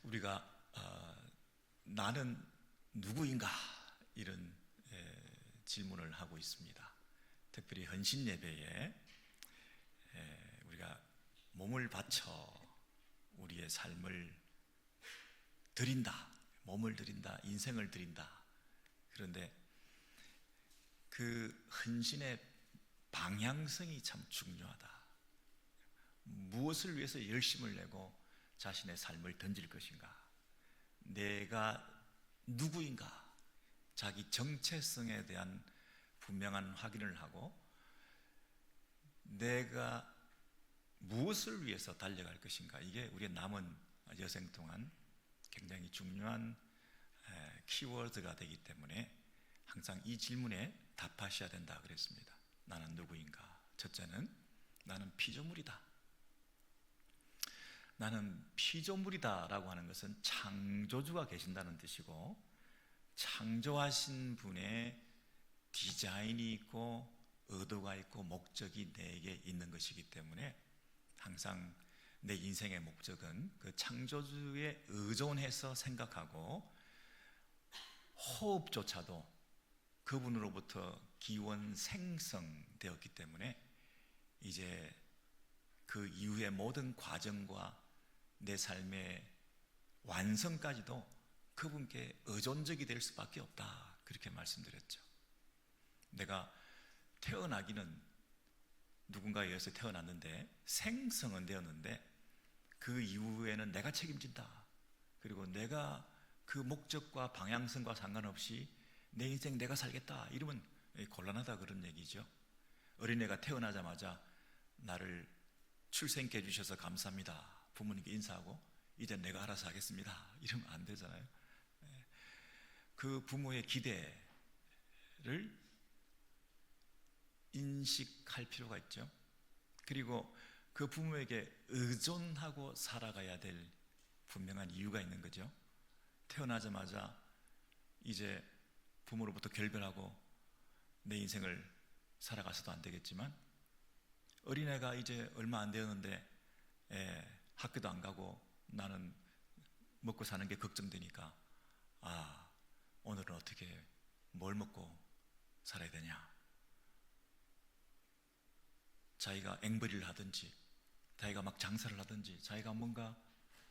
우리가 나는 누구인가 이런 질문을 하고 있습니다. 특별히 헌신 예배에 우리가 몸을 바쳐 우리의 삶을 드린다, 몸을 드린다, 인생을 드린다. 그런데 그 헌신의 방향성이 참 중요하다. 무엇을 위해서 열심을 내고 자신의 삶을 던질 것인가? 내가 누구인가? 자기 정체성에 대한 분명한 확인을 하고 내가 무엇을 위해서 달려갈 것인가? 이게 우리의 남은 여생 동안 굉장히 중요한 키워드가 되기 때문에 항상 이 질문에 답하셔야 된다 그랬습니다. 나는 누구인가? 첫째는 나는 피조물이다. 나는 피조물이다라고 하는 것은 창조주가 계신다는 뜻이고, 창조하신 분의 디자인이 있고 의도가 있고 목적이 내게 있는 것이기 때문에 항상 내 인생의 목적은 그 창조주에 의존해서 생각하고, 호흡조차도 그분으로부터 기원 생성되었기 때문에 이제 그 이후의 모든 과정과 내 삶의 완성까지도 그분께 의존적이 될 수밖에 없다, 그렇게 말씀드렸죠. 내가 태어나기는 누군가에 의해서 태어났는데 생성은 되었는데 그 이후에는 내가 책임진다. 그리고 내가 그 목적과 방향성과 상관없이 내 인생 내가 살겠다 이러면 곤란하다, 그런 얘기죠. 어린애가 태어나자마자 나를 출생케 해주셔서 감사합니다, 부모님께 인사하고 이제 내가 알아서 하겠습니다 이러면 안 되잖아요. 그 부모의 기대를 인식할 필요가 있죠. 그리고 그 부모에게 의존하고 살아가야 될 분명한 이유가 있는 거죠. 태어나자마자 이제 부모로부터 결별하고 내 인생을 살아가서도 안 되겠지만, 어린애가 이제 얼마 안 되었는데 학교도 안 가고 나는 먹고 사는 게 걱정되니까 오늘은 어떻게 뭘 먹고 살아야 되냐. 자기가 앵벌이를 하든지 자기가 막 장사를 하든지 자기가 뭔가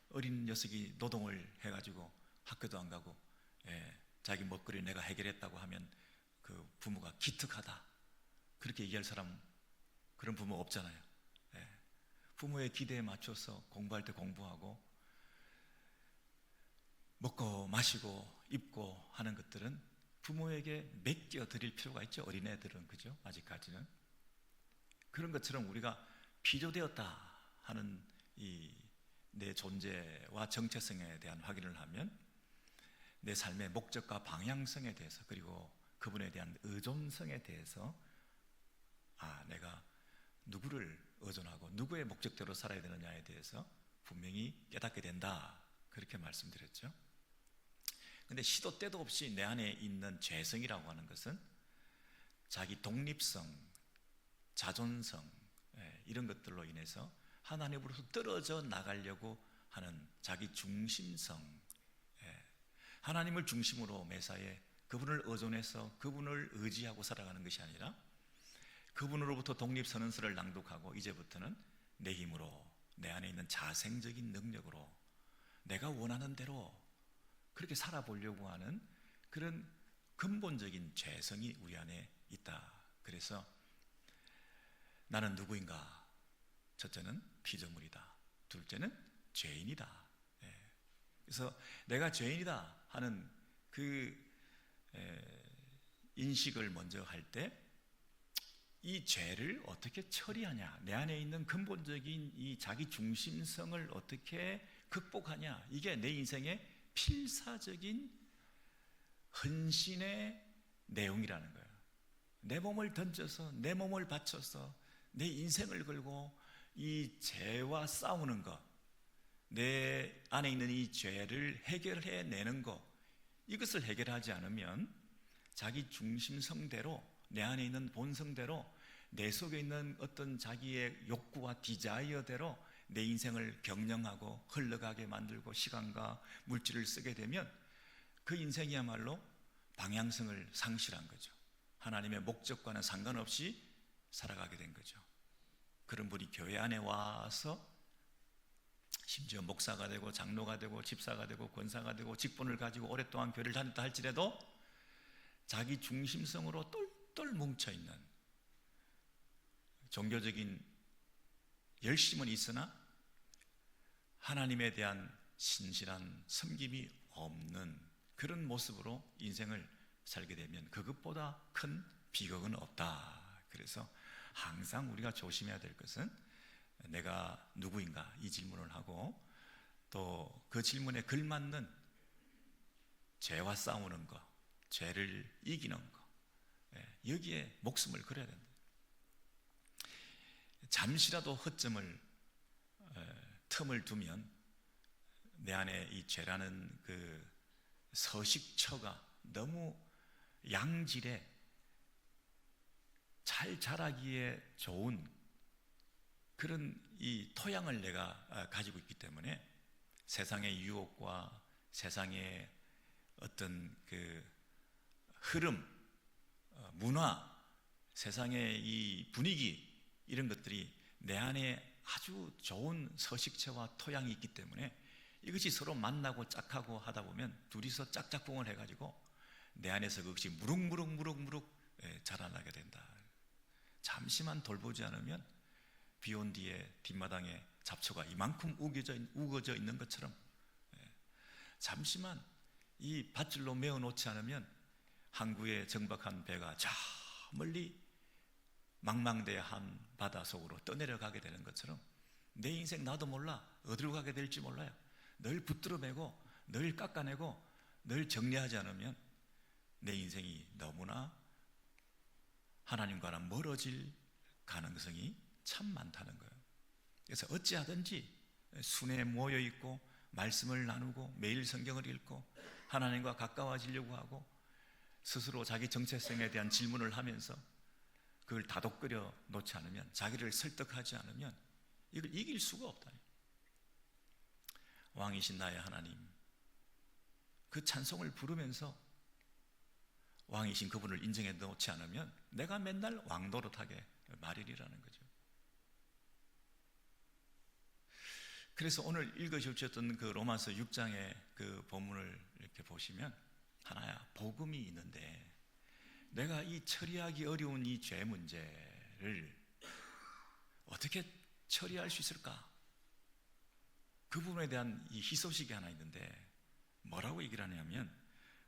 어린 녀석이 노동을 해가지고 학교도 안 가고 자기 먹거리 내가 해결했다고 하면 그 부모가 기특하다, 그렇게 얘기할 사람, 그런 부모 없잖아요. 부모의 기대에 맞춰서 공부할 때 공부하고 먹고 마시고 입고 하는 것들은 부모에게 맡겨 드릴 필요가 있죠. 어린애들은, 그죠? 아직까지는. 그런 것처럼 우리가 피조되었다 하는 이 내 존재와 정체성에 대한 확인을 하면 내 삶의 목적과 방향성에 대해서, 그리고 그분에 대한 의존성에 대해서 내가 누구를 의존하고 누구의 목적대로 살아야 되느냐에 대해서 분명히 깨닫게 된다, 그렇게 말씀드렸죠. 근데 시도 때도 없이 내 안에 있는 죄성이라고 하는 것은 자기 독립성, 자존성, 이런 것들로 인해서 하나님으로부터 떨어져 나가려고 하는 자기 중심성, 하나님을 중심으로 매사에 그분을 의존해서 그분을 의지하고 살아가는 것이 아니라 그분으로부터 독립선언서를 낭독하고 이제부터는 내 힘으로, 내 안에 있는 자생적인 능력으로 내가 원하는 대로 그렇게 살아보려고 하는 그런 근본적인 죄성이 우리 안에 있다. 그래서 나는 누구인가? 첫째는 피조물이다. 둘째는 죄인이다. 그래서 내가 죄인이다 하는 그 인식을 먼저 할 때 이 죄를 어떻게 처리하냐, 내 안에 있는 근본적인 이 자기 중심성을 어떻게 극복하냐, 이게 내 인생의 필사적인 헌신의 내용이라는 거예요. 내 몸을 던져서, 내 몸을 바쳐서 내 인생을 걸고 이 죄와 싸우는 것, 내 안에 있는 이 죄를 해결해내는 것, 이것을 해결하지 않으면 자기 중심성대로, 내 안에 있는 본성대로, 내 속에 있는 어떤 자기의 욕구와 디자이어대로 내 인생을 경영하고 흘러가게 만들고 시간과 물질을 쓰게 되면 그 인생이야말로 방향성을 상실한 거죠. 하나님의 목적과는 상관없이 살아가게 된 거죠. 그런 분이 교회 안에 와서 심지어 목사가 되고 장로가 되고 집사가 되고 권사가 되고 직분을 가지고 오랫동안 교회를 다녔다 할지라도 자기 중심성으로 똘똘 뭉쳐있는, 종교적인 열심은 있으나 하나님에 대한 신실한 섬김이 없는 그런 모습으로 인생을 살게 되면 그것보다 큰 비극은 없다. 그래서 항상 우리가 조심해야 될 것은 내가 누구인가 이 질문을 하고 또 그 질문에 걸맞는 죄와 싸우는 것, 죄를 이기는 것, 여기에 목숨을 걸어야 된다. 잠시라도 허점을 틈을 두면 내 안에 이 죄라는 그 서식처가 너무 양질의 잘 자라기에 좋은 그런 이 토양을 내가 가지고 있기 때문에 세상의 유혹과 세상의 어떤 그 흐름, 문화, 세상의 이 분위기 이런 것들이 내 안에 아주 좋은 서식처와 토양이 있기 때문에 이것이 서로 만나고 짝하고 하다 보면 둘이서 짝짝꿍을 해가지고 내 안에서 그것이 무럭무럭 자라나게 된다. 잠시만 돌보지 않으면 비온 뒤에 뒷마당에 잡초가 이만큼 우거져 있는 것처럼 잠시만 이 밧줄로 메어 놓지 않으면 항구에 정박한 배가 저 멀리 망망대한 바다 속으로 떠내려가게 되는 것처럼 내 인생 나도 몰라 어디로 가게 될지 몰라요. 늘 붙들어 매고 늘 깎아내고 늘 정리하지 않으면 내 인생이 너무나 하나님과는 멀어질 가능성이 참 많다는 거예요. 그래서 어찌하든지 순회에 모여 있고 말씀을 나누고 매일 성경을 읽고 하나님과 가까워지려고 하고 스스로 자기 정체성에 대한 질문을 하면서 그걸 다독거려 놓지 않으면, 자기를 설득하지 않으면 이걸 이길 수가 없다. 왕이신 나의 하나님, 그 찬송을 부르면서 왕이신 그분을 인정해 놓지 않으면 내가 맨날 왕노릇하게 마련이라는 거죠. 그래서 오늘 읽어주셨던 그 로마서 6장의 그 본문을 이렇게 보시면 하나야, 복음이 있는데 내가 이 처리하기 어려운 이 죄 문제를 어떻게 처리할 수 있을까? 그 부분에 대한 이 희소식이 하나 있는데 뭐라고 얘기를 하냐면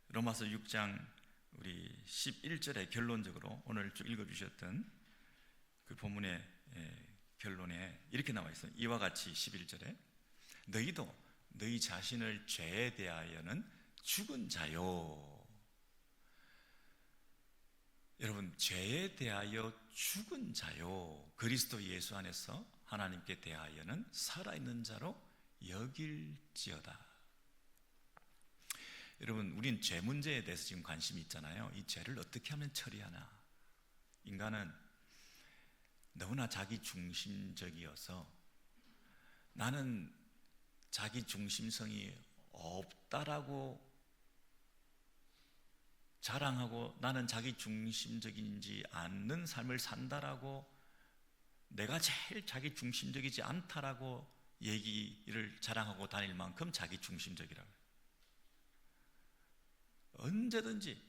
로마서 6장 우리 11절에 결론적으로 오늘 쭉 읽어주셨던 그 본문의 결론에 이렇게 나와 있어요. 이와 같이 11절에 너희도 너희 자신을 죄에 대하여는 죽은 자요. 여러분, 죄에 대하여 죽은 자요, 그리스도 예수 안에서 하나님께 대하여는 살아있는 자로 여길지어다. 여러분, 우린 죄 문제에 대해서 지금 관심이 있잖아요. 이 죄를 어떻게 하면 처리하나. 인간은 너무나 자기 중심적이어서 나는 자기 중심성이 없다라고 자랑하고 나는 자기 중심적이지 않는 삶을 산다라고, 내가 제일 자기 중심적이지 않다라고 얘기를 자랑하고 다닐 만큼 자기 중심적이라고. 언제든지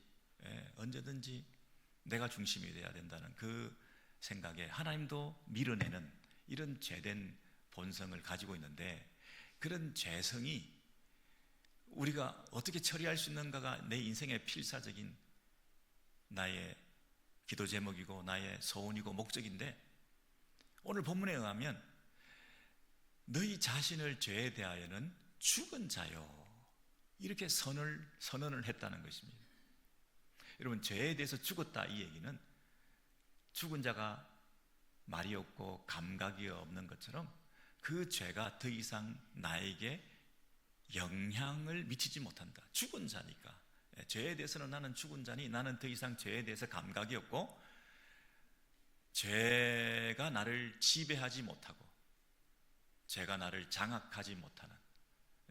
내가 중심이 돼야 된다는 그 생각에 하나님도 밀어내는 이런 죄된 본성을 가지고 있는데, 그런 죄성이 우리가 어떻게 처리할 수 있는가가 내 인생의 필사적인 나의 기도 제목이고 나의 소원이고 목적인데, 오늘 본문에 의하면 너희 자신을 죄에 대하여는 죽은 자요, 이렇게 선언을 했다는 것입니다. 여러분, 죄에 대해서 죽었다 이 얘기는 죽은 자가 말이 없고 감각이 없는 것처럼 그 죄가 더 이상 나에게 영향을 미치지 못한다. 죽은 자니까. 죄에 대해서는 나는 죽은 자니 나는 더 이상 죄에 대해서 감각이 없고 죄가 나를 지배하지 못하고 죄가 나를 장악하지 못하는,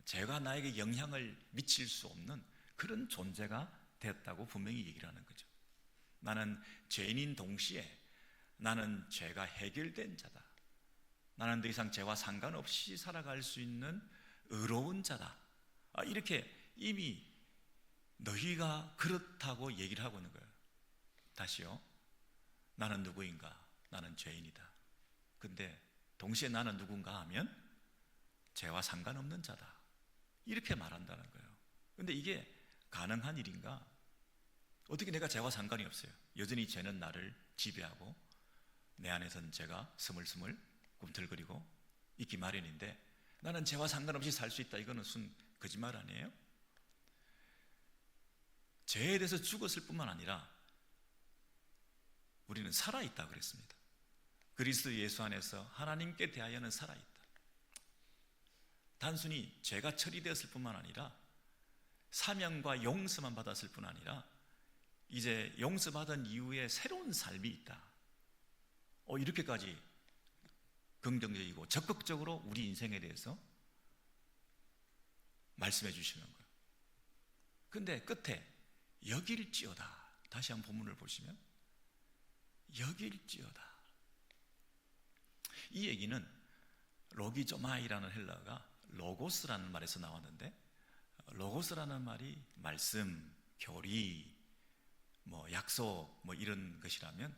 죄가 나에게 영향을 미칠 수 없는 그런 존재가 되었다고 분명히 얘기를 하는 거죠. 나는 죄인인 동시에 나는 죄가 해결된 자다. 나는 더 이상 죄와 상관없이 살아갈 수 있는 의로운 자다. 이렇게 이미 너희가 그렇다고 얘기를 하고 있는 거예요. 다시요. 나는 누구인가? 나는 죄인이다. 근데 동시에 나는 누군가 하면 죄와 상관없는 자다. 이렇게 말한다는 거예요. 근데 이게 가능한 일인가? 어떻게 내가 죄와 상관이 없어요? 여전히 죄는 나를 지배하고 내 안에서는 죄가 스물스물 꿈틀거리고 있기 마련인데 나는 죄와 상관없이 살 수 있다. 이거는 순 거짓말 아니에요? 죄에 대해서 죽었을 뿐만 아니라 우리는 살아있다 그랬습니다. 그리스도 예수 안에서 하나님께 대하여는 살아있다. 단순히 죄가 처리되었을 뿐만 아니라 사명과 용서만 받았을 뿐 아니라 이제 용서받은 이후에 새로운 삶이 있다. 이렇게까지 긍정적이고 적극적으로 우리 인생에 대해서 말씀해 주시는 거예요. 근데 끝에 여길지어다. 다시 한번 본문을 보시면 여길지어다. 이 얘기는 로기조마이라는 헬라어가 로고스라는 말에서 나왔는데, 로고스라는 말이 말씀, 교리, 약속 이런 것이라면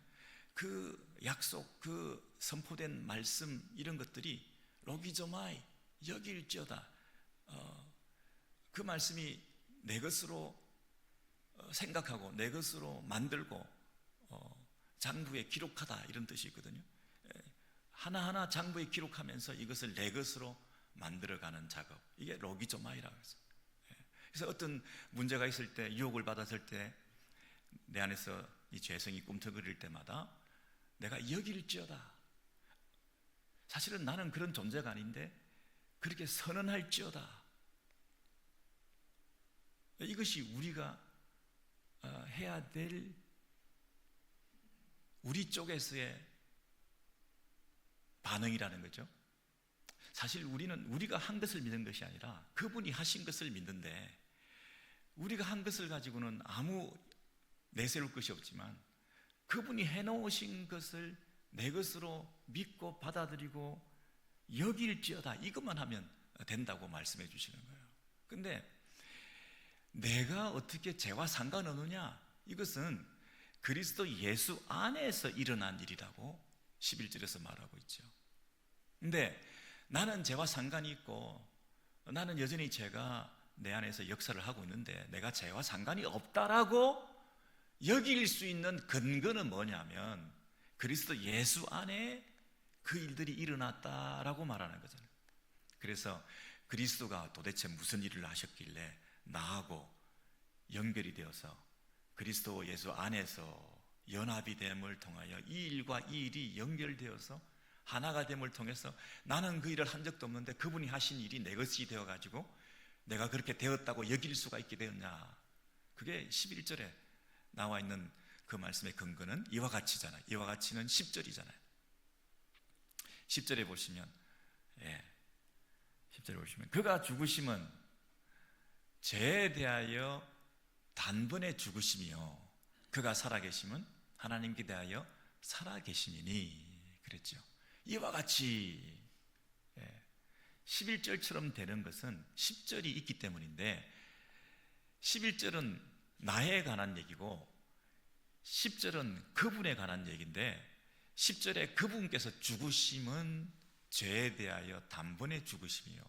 그 약속, 그 선포된 말씀 이런 것들이 로기조마이, 여길지어다. 그 말씀이 내 것으로 생각하고 내 것으로 만들고 장부에 기록하다 이런 뜻이 있거든요. 하나하나 장부에 기록하면서 이것을 내 것으로 만들어가는 작업, 이게 로기조마이라고 해서. 그래서 어떤 문제가 있을 때, 유혹을 받았을 때 내 안에서 이 죄성이 꿈틀거릴 때마다 내가 여길지어다. 사실은 나는 그런 존재가 아닌데 그렇게 선언할지어다. 이것이 우리가 해야 될 우리 쪽에서의 반응이라는 거죠. 사실 우리는 우리가 한 것을 믿는 것이 아니라 그분이 하신 것을 믿는데, 우리가 한 것을 가지고는 아무 내세울 것이 없지만 그분이 해놓으신 것을 내 것으로 믿고 받아들이고 여길지어다, 이것만 하면 된다고 말씀해 주시는 거예요. 근데 내가 어떻게 죄와 상관없느냐? 이것은 그리스도 예수 안에서 일어난 일이라고 11절에서 말하고 있죠. 근데 나는 죄와 상관이 있고 나는 여전히 죄가 내 안에서 역사를 하고 있는데 내가 죄와 상관이 없다라고 여길 수 있는 근거는 뭐냐면 그리스도 예수 안에 그 일들이 일어났다라고 말하는 거잖아요. 그래서 그리스도가 도대체 무슨 일을 하셨길래 나하고 연결이 되어서 그리스도 예수 안에서 연합이 됨을 통하여 이 일과 이 일이 연결되어서 하나가 됨을 통해서 나는 그 일을 한 적도 없는데 그분이 하신 일이 내 것이 되어가지고 내가 그렇게 되었다고 여길 수가 있게 되었냐. 그게 11절에 나와 있는 그 말씀의 근거는 이와 같이잖아요. 이와 같이는 10절이잖아요 10절에 보시면 10절에 보시면 그가 죽으심은 죄에 대하여 단번에 죽으심이요 그가 살아계심은 하나님께 대하여 살아계심이니 그랬죠. 이와 같이 11절처럼 되는 것은 10절이 있기 때문인데 11절은 나에 관한 얘기고 10절은 그분에 관한 얘기인데 10절에 그분께서 죽으심은 죄에 대하여 단번에 죽으심이요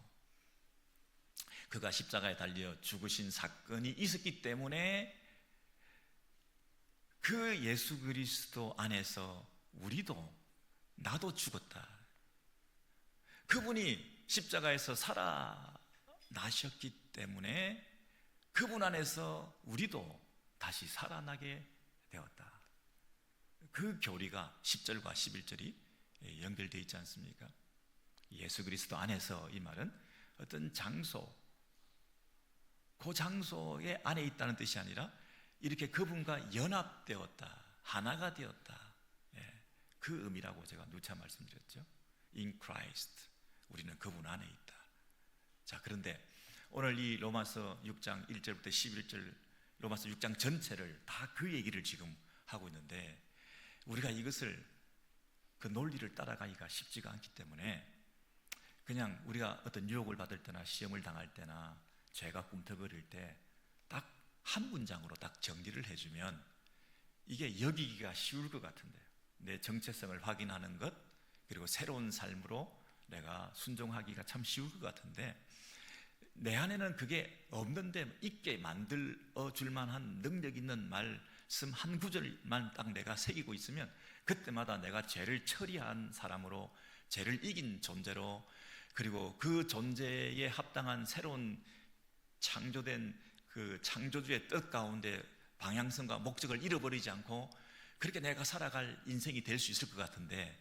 그가 십자가에 달려 죽으신 사건이 있었기 때문에 그 예수 그리스도 안에서 우리도 나도 죽었다. 그분이 십자가에서 살아나셨기 때문에 그분 안에서 우리도 다시 살아나게 되었다. 그 교리가 10절과 11절이 연결되어 있지 않습니까? 예수 그리스도 안에서 이 말은 어떤 장소, 그 장소의 안에 있다는 뜻이 아니라 이렇게 그분과 연합되었다, 하나가 되었다. 그 의미라고 제가 누차 말씀드렸죠. In Christ, 우리는 그분 안에 있다. 자, 그런데 오늘 이 로마서 6장 1절부터 11절, 로마서 6장 전체를 다 그 얘기를 지금 하고 있는데, 우리가 이것을, 그 논리를 따라가기가 쉽지가 않기 때문에 그냥 우리가 어떤 유혹을 받을 때나 시험을 당할 때나 죄가 꿈틀거릴 때 딱 한 문장으로 딱 정리를 해주면 이게 여기기가 쉬울 것 같은데요. 내 정체성을 확인하는 것, 그리고 새로운 삶으로 내가 순종하기가 참 쉬울 것 같은데, 내 안에는 그게 없는데 있게 만들어 줄 만한 능력 있는 말씀 한 구절만 딱 내가 새기고 있으면 그때마다 내가 죄를 처리한 사람으로, 죄를 이긴 존재로, 그리고 그 존재에 합당한 새로운 창조된 그 창조주의 뜻 가운데 방향성과 목적을 잃어버리지 않고 그렇게 내가 살아갈 인생이 될 수 있을 것 같은데,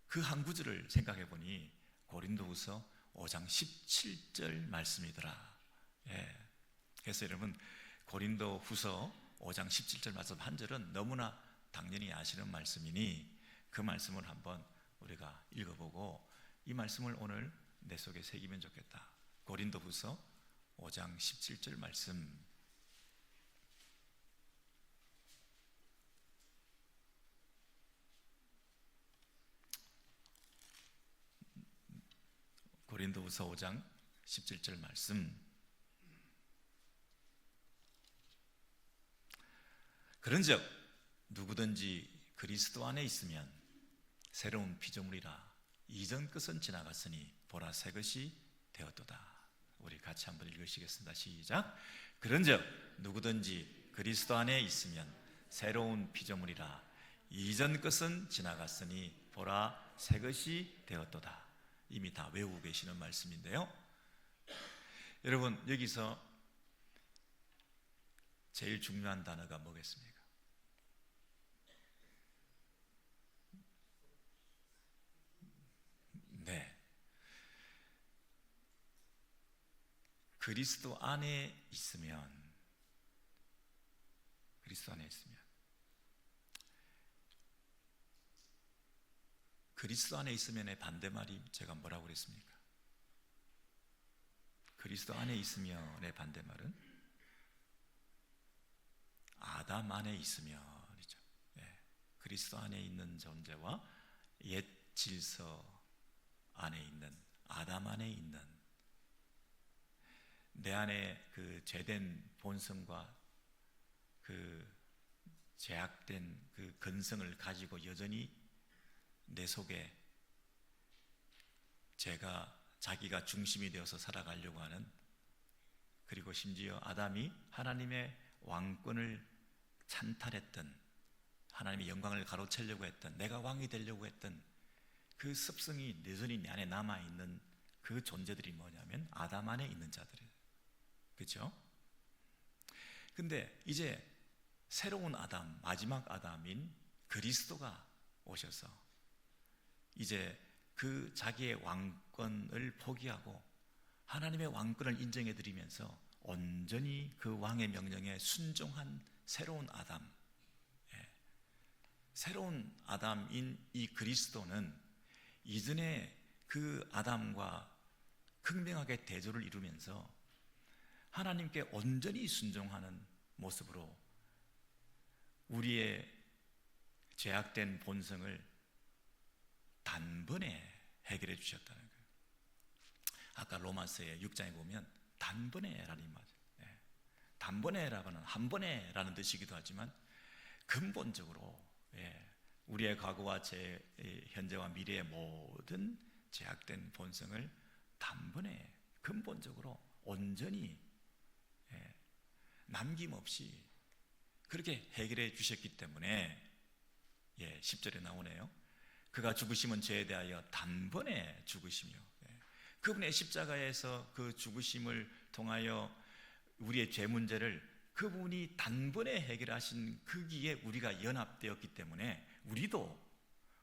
그 한 구절을 생각해 보니 고린도후서 5장 17절 말씀이더라. 예. 그래서 여러분, 고린도후서 5장 17절 말씀 한 절은 너무나 당연히 아시는 말씀이니 그 말씀을 한번 우리가 읽어보고 이 말씀을 오늘 내 속에 새기면 좋겠다. 고린도후서 5장 17절 말씀. 고린도후서 5장 17절 말씀. 그런즉 누구든지 그리스도 안에 있으면 새로운 피조물이라, 이전 것은 지나갔으니 보라 새 것이 되었도다. 우리 같이 한번 읽으시겠습니다. 시작. 그런즉 누구든지 그리스도 안에 있으면 새로운 피조물이라, 이전 것은 지나갔으니 보라 새 것이 되었도다. 이미 다 외우고 계시는 말씀인데요, 여러분, 여기서 제일 중요한 단어가 뭐겠습니까? 네, 그리스도 안에 있으면, 그리스도 안에 있으면, 그리스도 안에 있으면의 반대말이 제가 뭐라고 그랬습니까? 그리스도 안에 있으면의 반대말은 아담 안에 있으면이죠. 예, 그리스도 안에 있는 존재와 옛 질서 안에 있는, 아담 안에 있는, 내 안에 그 죄된 본성과 그 죄악된 그 근성을 가지고 여전히 내 속에 자기가 중심이 되어서 살아가려고 하는, 그리고 심지어 아담이 하나님의 왕권을 찬탈했던, 하나님의 영광을 가로채려고 했던, 내가 왕이 되려고 했던 그 습성이 여전히 내 안에 남아있는 그 존재들이 뭐냐면 아담 안에 있는 자들이에요. 그렇죠? 근데 이제 새로운 아담, 마지막 아담인 그리스도가 오셔서 이제 그 자기의 왕권을 포기하고 하나님의 왕권을 인정해 드리면서 온전히 그 왕의 명령에 순종한 새로운 아담, 새로운 아담인 이 그리스도는 이전에 그 아담과 극명하게 대조를 이루면서 하나님께 온전히 순종하는 모습으로 우리의 죄악된 본성을 단번에 해결해 주셨다는 거예요. 아까 로마서의 6장에 보면 단번에라는 말, 단번에라고는 한 번에라는 뜻이기도 하지만 근본적으로 우리의 과거와 현재와 미래의 모든 죄악된 본성을 단번에 근본적으로 온전히 남김없이 그렇게 해결해 주셨기 때문에 10절에 나오네요. 그가 죽으심은 죄에 대하여 단번에 죽으시며, 그분의 십자가에서 그 죽으심을 통하여 우리의 죄 문제를 그분이 단번에 해결하신 거기에 우리가 연합되었기 때문에 우리도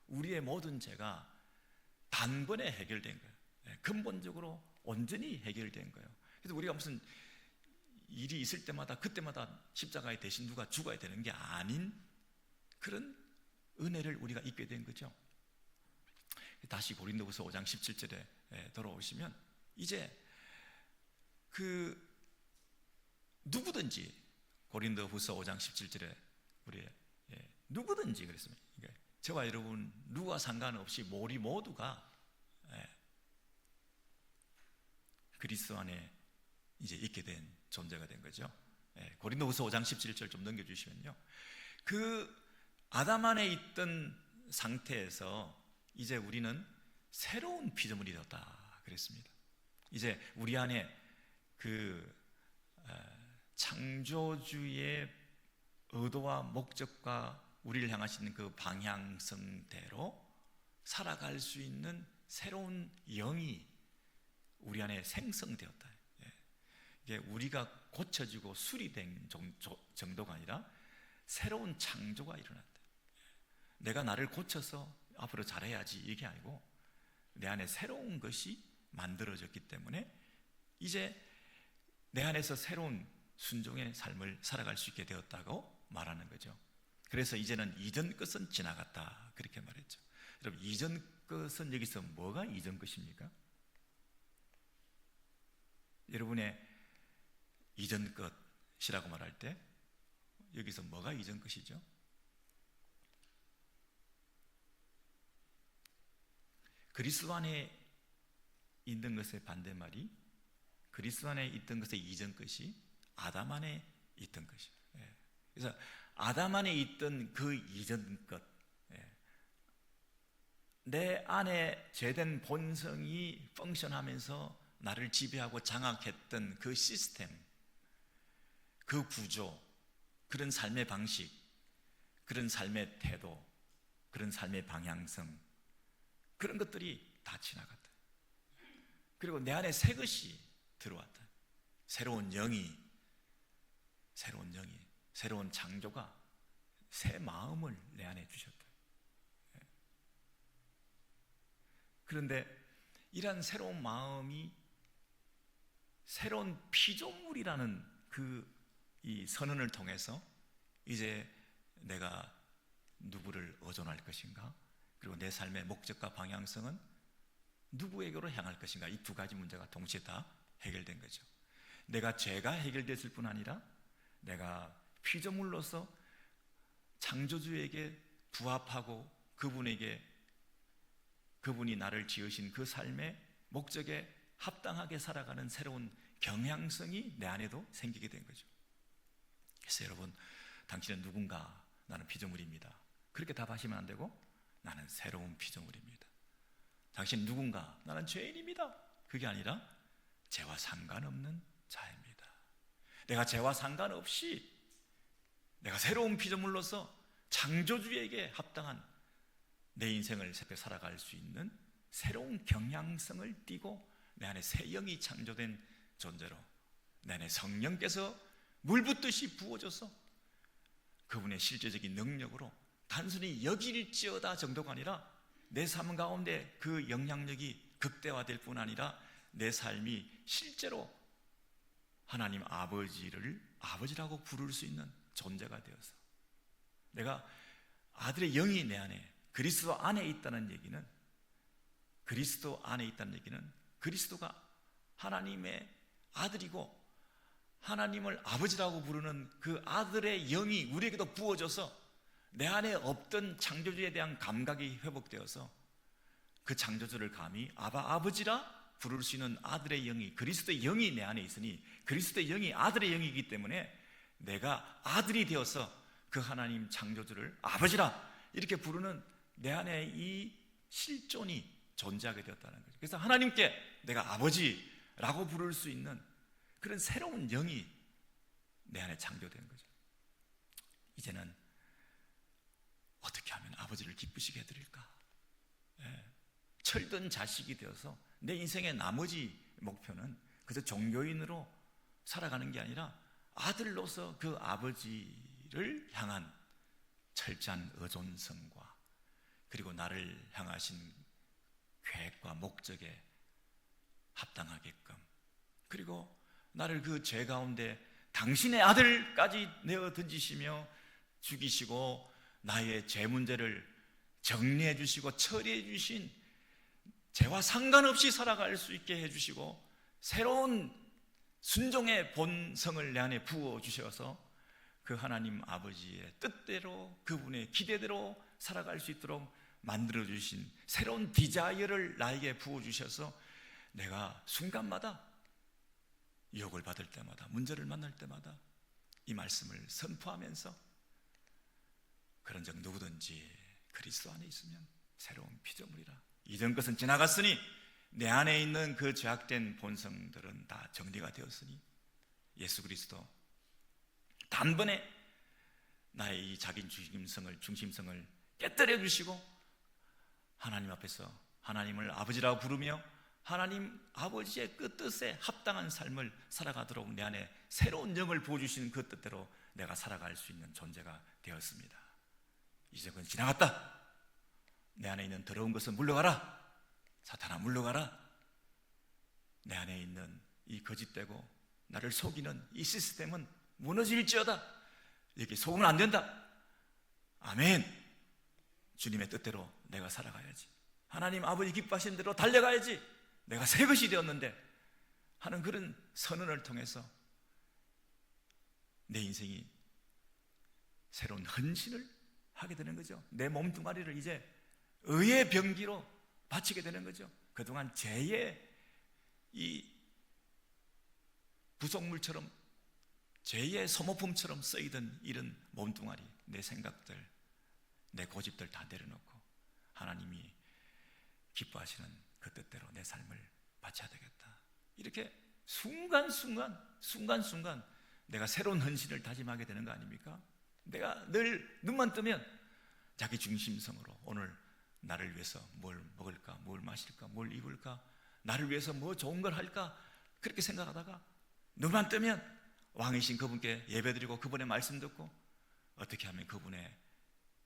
우리의 모든 죄가 단번에 해결된 거예요. 근본적으로 온전히 해결된 거예요. 그래서 우리가 무슨 일이 있을 때마다 그때마다 십자가에 대신 누가 죽어야 되는 게 아닌 그런 은혜를 우리가 입게 된 거죠. 다시 고린도후서 5장 17절에 돌아오시면 이제 그 누구든지 고린도후서 5장 17절에 우리 누구든지 그랬습니다. 그러니까 저와 여러분 누구와 상관없이 우리 모두가 그리스도 안에 이제 있게 된 존재가 된 거죠. 고린도후서 5장 17절 좀 넘겨주시면요, 그 아담 안에 있던 상태에서 이제 우리는 새로운 피조물이 되었다 그랬습니다. 이제 우리 안에 그 창조주의 의도와 목적과 우리를 향하시는 그 방향성대로 살아갈 수 있는 새로운 영이 우리 안에 생성되었다. 이게 우리가 고쳐지고 수리된 정도가 아니라 새로운 창조가 일어났다. 내가 나를 고쳐서 앞으로 잘해야지 이게 아니고 내 안에 새로운 것이 만들어졌기 때문에 이제 내 안에서 새로운 순종의 삶을 살아갈 수 있게 되었다고 말하는 거죠. 그래서 이제는 이전 것은 지나갔다 그렇게 말했죠. 여러분, 이전 것은 여기서 뭐가 이전 것입니까? 여러분의 이전 것이라고 말할 때 여기서 뭐가 이전 것이죠? 그리스도 안에 있는 것의 반대말이 그리스도 안에 있던 것의 이전 것이 아담 안에 있던 것이에요. 그래서 아담 안에 있던 그 이전 것, 내 안에 죄된 본성이 펑션하면서 나를 지배하고 장악했던 그 시스템, 그 구조, 그런 삶의 방식, 그런 삶의 태도, 그런 삶의 방향성, 그런 것들이 다 지나갔다. 그리고 내 안에 새 것이 들어왔다. 새로운 영이, 새로운 창조가 새 마음을 내 안에 주셨다. 그런데 이러한 새로운 마음이 새로운 피조물이라는 이 선언을 통해서 이제 내가 누구를 의존할 것인가, 그리고 내 삶의 목적과 방향성은 누구에게로 향할 것인가, 이 두 가지 문제가 동시에 다 해결된 거죠. 내가 죄가 해결됐을 뿐 아니라 내가 피조물로서 창조주에게 부합하고 그분이 나를 지으신 그 삶의 목적에 합당하게 살아가는 새로운 경향성이 내 안에도 생기게 된 거죠. 그래서 여러분, 당신은 누군가? 나는 피조물입니다. 그렇게 답하시면 안 되고, 나는 새로운 피조물입니다. 당신 누군가? 나는 죄인입니다. 그게 아니라 죄와 상관없는 자입니다. 내가 죄와 상관없이 내가 새로운 피조물로서 창조주에게 합당한 내 인생을 새롭게 살아갈 수 있는 새로운 경향성을 띠고 내 안에 새 영이 창조된 존재로 내 안에 성령께서 물 붓듯이 부어져서 그분의 실제적인 능력으로 단순히 여길지어다 정도가 아니라 내 삶 가운데 그 영향력이 극대화될 뿐 아니라 내 삶이 실제로 하나님 아버지를 아버지라고 부를 수 있는 존재가 되어서 내가 아들의 영이 내 안에 그리스도 안에 있다는 얘기는 그리스도가 하나님의 아들이고 하나님을 아버지라고 부르는 그 아들의 영이 우리에게도 부어져서 내 안에 없던 창조주에 대한 감각이 회복되어서 그 창조주를 감히 아버지라 부를 수 있는 아들의 영이, 그리스도의 영이 내 안에 있으니 그리스도의 영이 아들의 영이기 때문에 내가 아들이 되어서 그 하나님 창조주를 아버지라 이렇게 부르는 내 안에 이 실존이 존재하게 되었다는 거죠. 그래서 하나님께 내가 아버지라고 부를 수 있는 그런 새로운 영이 내 안에 창조된 거죠. 이제는 어떻게 하면 아버지를 기쁘시게 해드릴까? 철든 자식이 되어서 내 인생의 나머지 목표는 그저 종교인으로 살아가는 게 아니라 아들로서 그 아버지를 향한 철저한 의존성과 그리고 나를 향하신 계획과 목적에 합당하게끔, 그리고 나를 그 죄 가운데 당신의 아들까지 내어 던지시며 죽이시고 나의 죄 문제를 정리해 주시고 처리해 주신 죄와 상관없이 살아갈 수 있게 해주시고 새로운 순종의 본성을 내 안에 부어주셔서 그 하나님 아버지의 뜻대로 그분의 기대대로 살아갈 수 있도록 만들어주신 새로운 디자이어를 나에게 부어주셔서 내가 순간마다 유혹을 받을 때마다 문제를 만날 때마다 이 말씀을 선포하면서 그런 적 누구든지 그리스도 안에 있으면 새로운 피조물이라. 이전 것은 지나갔으니 내 안에 있는 그 죄악된 본성들은 다 정리가 되었으니 예수 그리스도 단번에 나의 이 자기 중심성을 깨뜨려 주시고 하나님 앞에서 하나님을 아버지라고 부르며 하나님 아버지의 그 뜻에 합당한 삶을 살아가도록 내 안에 새로운 영을 부어주시는 그 뜻대로 내가 살아갈 수 있는 존재가 되었습니다. 이제 그건 지나갔다. 내 안에 있는 더러운 것은 물러가라. 사탄아 물러가라. 내 안에 있는 이 거짓되고 나를 속이는 이 시스템은 무너질지어다. 이렇게 속으면 안 된다. 아멘. 주님의 뜻대로 내가 살아가야지. 하나님 아버지 기뻐하신 대로 달려가야지. 내가 새 것이 되었는데 하는 그런 선언을 통해서 내 인생이 새로운 헌신을 하게 되는 거죠. 내 몸뚱아리를 이제 의의 병기로 바치게 되는 거죠. 그동안 죄의 이 부속물처럼 죄의 소모품처럼 쓰이던 이런 몸뚱아리, 내 생각들, 내 고집들 다 내려놓고 하나님이 기뻐하시는 그 뜻대로 내 삶을 바쳐야 되겠다. 이렇게 순간순간 내가 새로운 헌신을 다짐하게 되는 거 아닙니까? 내가 늘 눈만 뜨면 자기 중심성으로 오늘 나를 위해서 뭘 먹을까, 뭘 마실까, 뭘 입을까, 나를 위해서 뭐 좋은 걸 할까 그렇게 생각하다가 눈만 뜨면 왕이신 그분께 예배드리고 그분의 말씀 듣고 어떻게 하면 그분의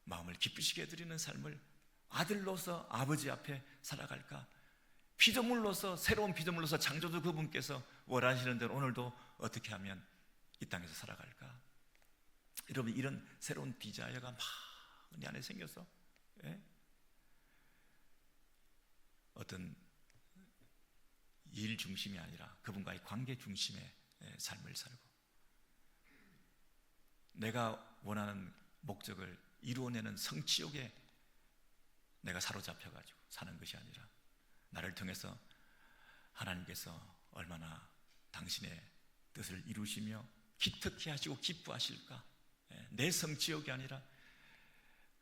마음을 기쁘시게 해드리는 삶을 아들로서 아버지 앞에 살아갈까, 피조물로서 새로운 피조물로서 창조주 그분께서 원하시는 대로 오늘도 어떻게 하면 이 땅에서 살아갈까. 여러분 이런 새로운 디자이어가 막 내 안에 생겨서 어떤 일 중심이 아니라 그분과의 관계 중심의 삶을 살고 내가 원하는 목적을 이루어내는 성취욕에 내가 사로잡혀가지고 사는 것이 아니라 나를 통해서 하나님께서 얼마나 당신의 뜻을 이루시며 기특해 하시고 기뻐하실까. 내 성취욕이 아니라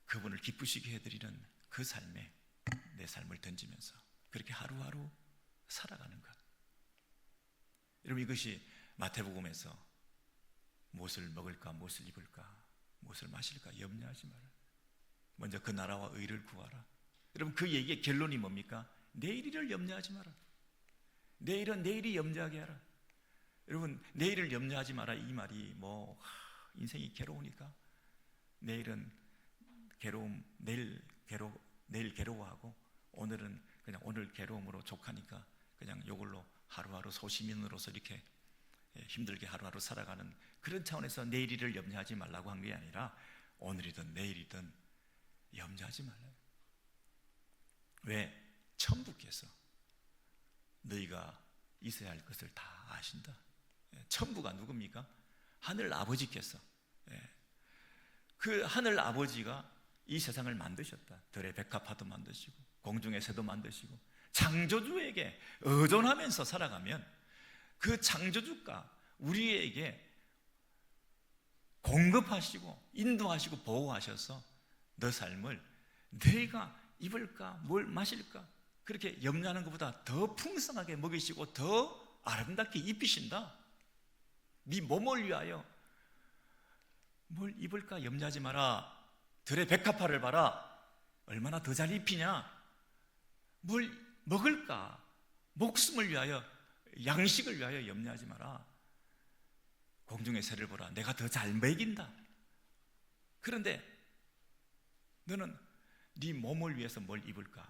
그분을 기쁘시게 해드리는 그 삶에 내 삶을 던지면서 그렇게 하루하루 살아가는 것. 여러분 이것이 마태복음에서 무엇을 먹을까, 무엇을 입을까, 무엇을 마실까 염려하지 마라. 먼저 그 나라와 의를 구하라. 여러분 그 얘기의 결론이 뭡니까? 내일을 염려하지 마라. 내일은 내일이 염려하게 하라. 여러분 내일을 염려하지 마라 이 말이 인생이 괴로우니까 내일은 괴로움, 내일 괴로워하고 오늘은 그냥 오늘 괴로움으로 족하니까 그냥 이걸로 하루하루 소시민으로서 이렇게 힘들게 하루하루 살아가는 그런 차원에서 내일을 염려하지 말라고 한 게 아니라 오늘이든 내일이든 염려하지 말라요. 왜? 천부께서 너희가 있어야 할 것을 다 아신다. 천부가 누굽니까? 하늘 아버지께서, 그 하늘 아버지가 이 세상을 만드셨다. 들의 백합화도 만드시고 공중의 새도 만드시고 창조주에게 의존하면서 살아가면 그 창조주가 우리에게 공급하시고 인도하시고 보호하셔서 너 삶을 너희가 입을까 뭘 마실까 그렇게 염려하는 것보다 더 풍성하게 먹이시고 더 아름답게 입히신다. 네 몸을 위하여 뭘 입을까 염려하지 마라. 들의 백합화를 봐라. 얼마나 더 잘 입히냐. 뭘 먹을까 목숨을 위하여 양식을 위하여 염려하지 마라. 공중의 새를 보라. 내가 더 잘 먹인다. 그런데 너는 네 몸을 위해서 뭘 입을까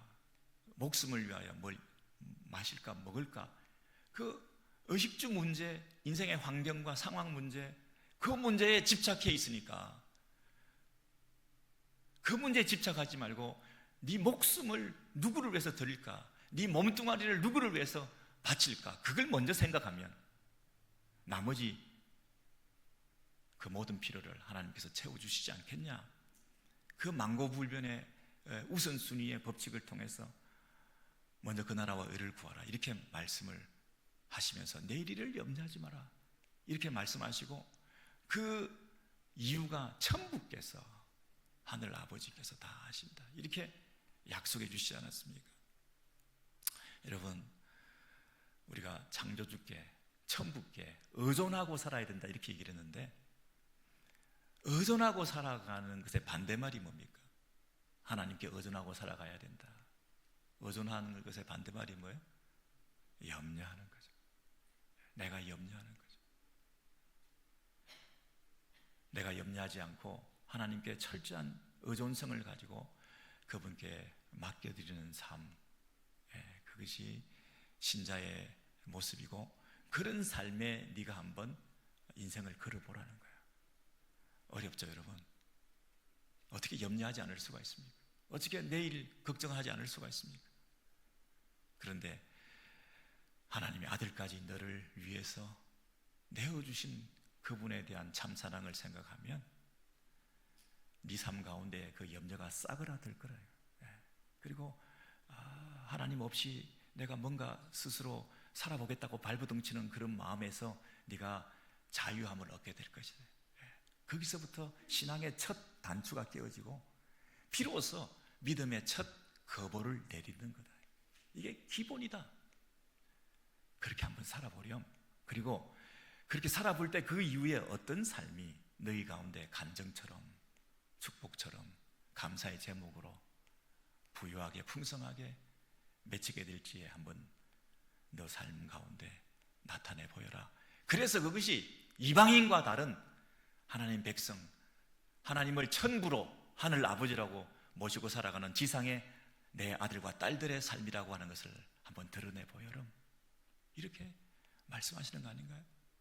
목숨을 위하여 뭘 마실까 먹을까 그 의식주 문제, 인생의 환경과 상황 문제, 그 문제에 집착해 있으니까 그 문제에 집착하지 말고 네 목숨을 누구를 위해서 드릴까, 네 몸뚱아리를 누구를 위해서 바칠까? 그걸 먼저 생각하면 나머지 그 모든 필요를 하나님께서 채워주시지 않겠냐? 그 만고불변의 우선순위의 법칙을 통해서 먼저 그 나라와 의를 구하라, 이렇게 말씀을 하시면서 내일 일을 염려하지 마라, 이렇게 말씀하시고, 그 이유가 천부께서, 하늘 아버지께서 다 하신다, 이렇게 약속해 주시지 않았습니까? 여러분, 우리가 창조주께, 천부께 의존하고 살아야 된다, 이렇게 얘기를 했는데, 의존하고 살아가는 것의 반대말이 뭡니까? 하나님께 의존하고 살아가야 된다. 의존하는 것의 반대말이 뭐예요? 염려하는 거죠. 내가 염려하는 거죠. 내가 염려하지 않고 하나님께 철저한 의존성을 가지고 그분께 맡겨드리는 삶, 그것이 신자의 모습이고, 그런 삶에 네가 한번 인생을 걸어보라는 거예요. 어렵죠, 여러분? 어떻게 염려하지 않을 수가 있습니까? 어떻게 내일 걱정하지 않을 수가 있습니까? 그런데 하나님의 아들까지 너를 위해서 내어주신 그분에 대한 참사랑을 생각하면 네 삶 가운데 그 염려가 싸그라들 거예요. 그리고 하나님 없이 내가 뭔가 스스로 살아보겠다고 발버둥치는 그런 마음에서 네가 자유함을 얻게 될 것이다. 거기서부터 신앙의 첫 단추가 깨어지고 비로소 믿음의 첫 거보를 내리는 거다. 이게 기본이다. 그렇게 한번 살아보렴. 그리고 그렇게 살아볼 때 그 이후에 어떤 삶이 너희 가운데 간정처럼, 축복처럼, 감사의 제목으로 부유하게 풍성하게 맺히게 될지에 한번 너 삶 가운데 나타내 보여라. 그래서 그것이 이방인과 다른 하나님 백성, 하나님을 천부로 하늘 아버지라고 모시고 살아가는 지상의 내 아들과 딸들의 삶이라고 하는 것을 한번 드러내 보여라, 이렇게 말씀하시는 거 아닌가요?